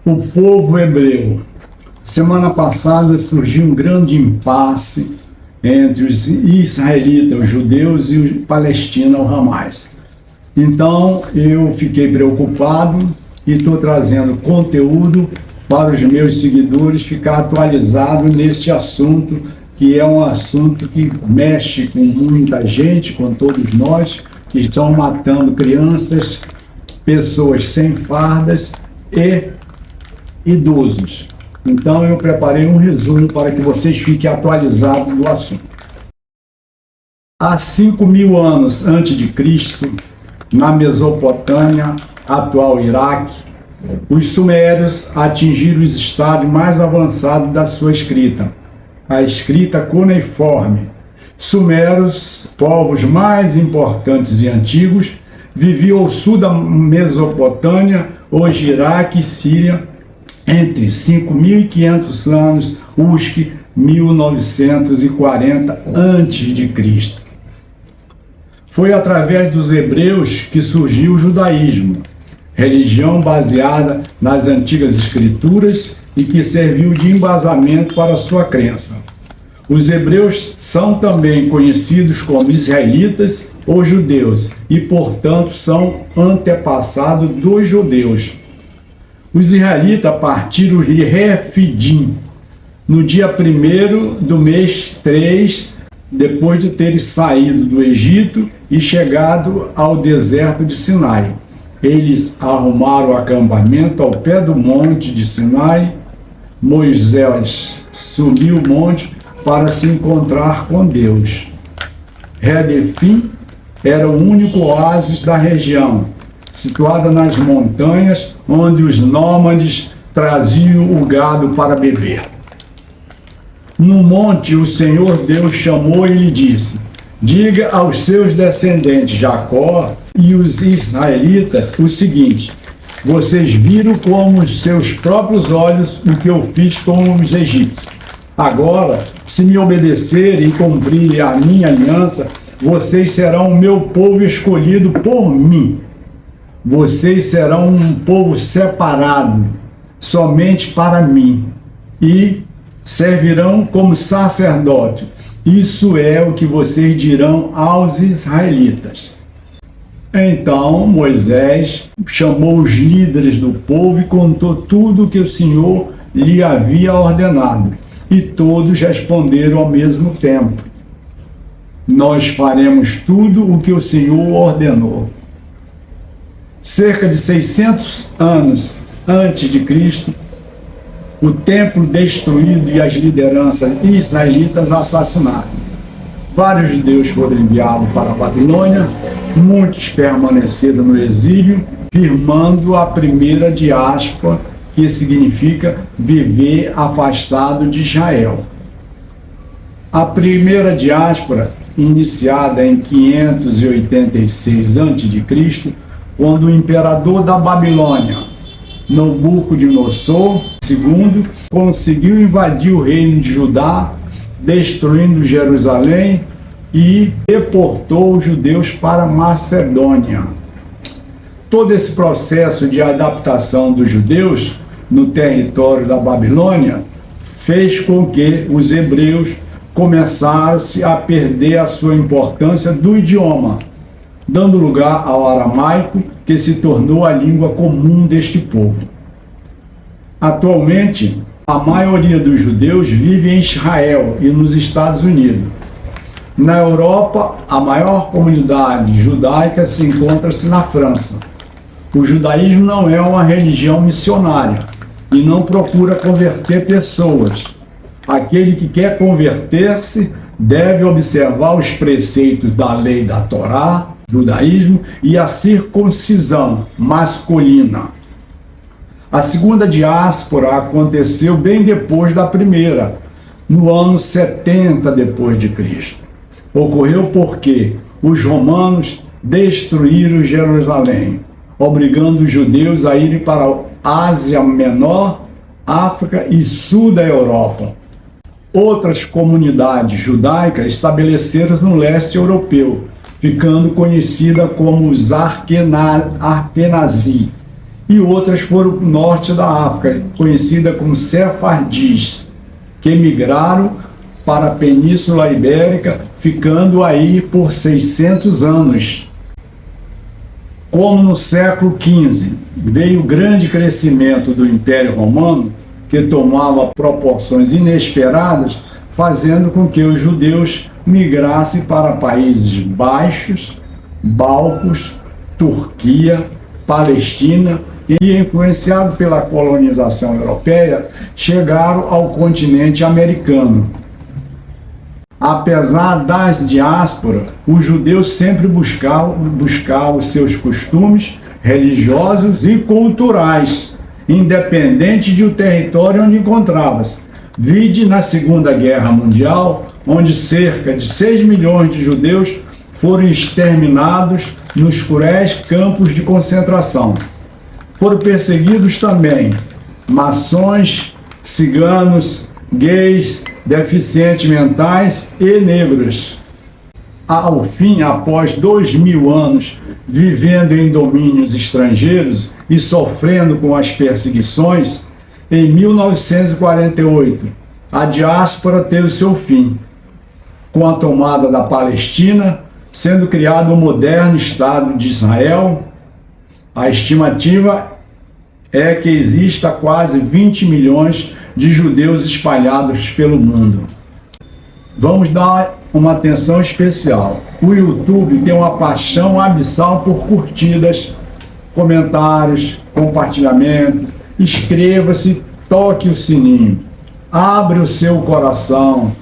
O povo hebreu. Semana passada surgiu um grande impasse entre os israelitas, os judeus, e os palestinos, o Hamas. Então eu fiquei preocupado e estou trazendo conteúdo para os meus seguidores ficar atualizado nesse assunto, que é um assunto que mexe com muita gente, com todos nós, que estão matando crianças, pessoas sem fardas e idosos. Então eu preparei um resumo para que vocês fiquem atualizados do assunto. Há 5.000 anos antes de Cristo, na Mesopotâmia, atual Iraque, os sumérios atingiram os estádios mais avançados da sua escrita, a escrita cuneiforme. Sumérios, povos mais importantes e antigos, viviam ao sul da Mesopotâmia, hoje Iraque e Síria, entre 5.500 anos, USC 1940 a.C. Foi através dos hebreus que surgiu o judaísmo, religião baseada nas antigas escrituras e que serviu de embasamento para sua crença. Os hebreus são também conhecidos como israelitas ou judeus e, portanto, são antepassados dos judeus. Os israelitas partiram de Refidim no dia 1º do mês 3, depois de terem saído do Egito e chegado ao deserto de Sinai. Eles arrumaram o acampamento ao pé do monte de Sinai. Moisés subiu o monte para se encontrar com Deus. Redefim era o único oásis da região, situada nas montanhas, onde os nômades traziam o gado para beber. No monte, o Senhor Deus chamou e lhe disse: diga aos seus descendentes Jacó e os israelitas o seguinte: vocês viram com os seus próprios olhos o que eu fiz com os egípcios. Agora, se me obedecerem e cumprirem a minha aliança, vocês serão o meu povo escolhido por mim. Vocês serão um povo separado, somente para mim, e servirão como sacerdote. Isso é o que vocês dirão aos israelitas. Então Moisés chamou os líderes do povo e contou tudo o que o Senhor lhe havia ordenado. E todos responderam ao mesmo tempo: nós faremos tudo o que o Senhor ordenou. Cerca de 600 anos antes de Cristo, o templo destruído e as lideranças israelitas assassinadas. Vários judeus foram enviados para a Babilônia, muitos permaneceram no exílio, firmando a primeira diáspora, que significa viver afastado de Israel. A primeira diáspora, iniciada em 586 a.C., quando o imperador da Babilônia, Nabucodonosor II, conseguiu invadir o reino de Judá, destruindo Jerusalém e deportou os judeus para Macedônia. Todo esse processo de adaptação dos judeus no território da Babilônia fez com que os hebreus começassem a perder a sua importância do idioma, dando lugar ao aramaico, que se tornou a língua comum deste povo. Atualmente, a maioria dos judeus vive em Israel e nos Estados Unidos. Na Europa, a maior comunidade judaica se encontra-se na França. O judaísmo não é uma religião missionária e não procura converter pessoas. Aquele que quer converter-se deve observar os preceitos da lei da Torá, judaísmo, e a circuncisão masculina. A segunda diáspora aconteceu bem depois da primeira, no ano 70 depois de Cristo. Ocorreu porque os romanos destruíram Jerusalém, obrigando os judeus a irem para a Ásia Menor, África e sul da Europa. Outras comunidades judaicas estabeleceram no leste europeu, ficando conhecida como os Arkenazi, e outras foram para o norte da África, conhecida como sefardis, que migraram para a Península Ibérica, ficando aí por 600 anos. Como no século XV veio o grande crescimento do Império Romano, que tomava proporções inesperadas, fazendo com que os judeus migrassem para países baixos, Balcãs, Turquia, Palestina, e, influenciados pela colonização europeia, chegaram ao continente americano. Apesar das diásporas, os judeus sempre buscavam seus costumes religiosos e culturais, independente do território onde encontrava-se. Vide na Segunda Guerra Mundial, onde cerca de 6 milhões de judeus foram exterminados nos cruéis campos de concentração. Foram perseguidos também maçons, ciganos, gays, deficientes mentais e negros. Ao fim, após 2000 anos vivendo em domínios estrangeiros e sofrendo com as perseguições, em 1948, a diáspora teve seu fim, com a tomada da Palestina, sendo criado o moderno Estado de Israel. A estimativa é que exista quase 20 milhões de judeus espalhados pelo mundo. Vamos dar uma atenção especial. O YouTube tem uma paixão abissal por curtidas, comentários, compartilhamentos. Inscreva-se, toque o sininho, abre o seu coração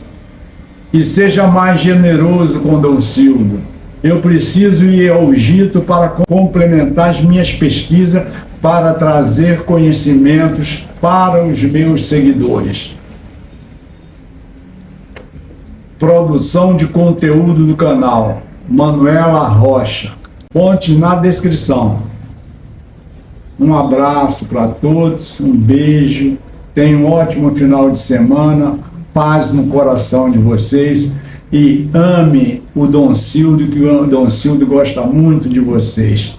e seja mais generoso com Dom Silvio. Eu preciso ir ao Egito para complementar as minhas pesquisas, para trazer conhecimentos para os meus seguidores. Produção de conteúdo do canal Manuela Rocha. Fonte na descrição. Um abraço para todos, um beijo, tenham um ótimo final de semana, paz no coração de vocês e ame o Dom Silvio, que o Dom Silvio gosta muito de vocês.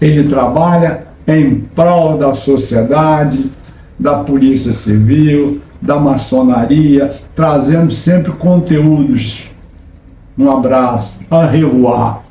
Ele trabalha em prol da sociedade, da Polícia Civil, da maçonaria, trazendo sempre conteúdos. Um abraço, au revoir.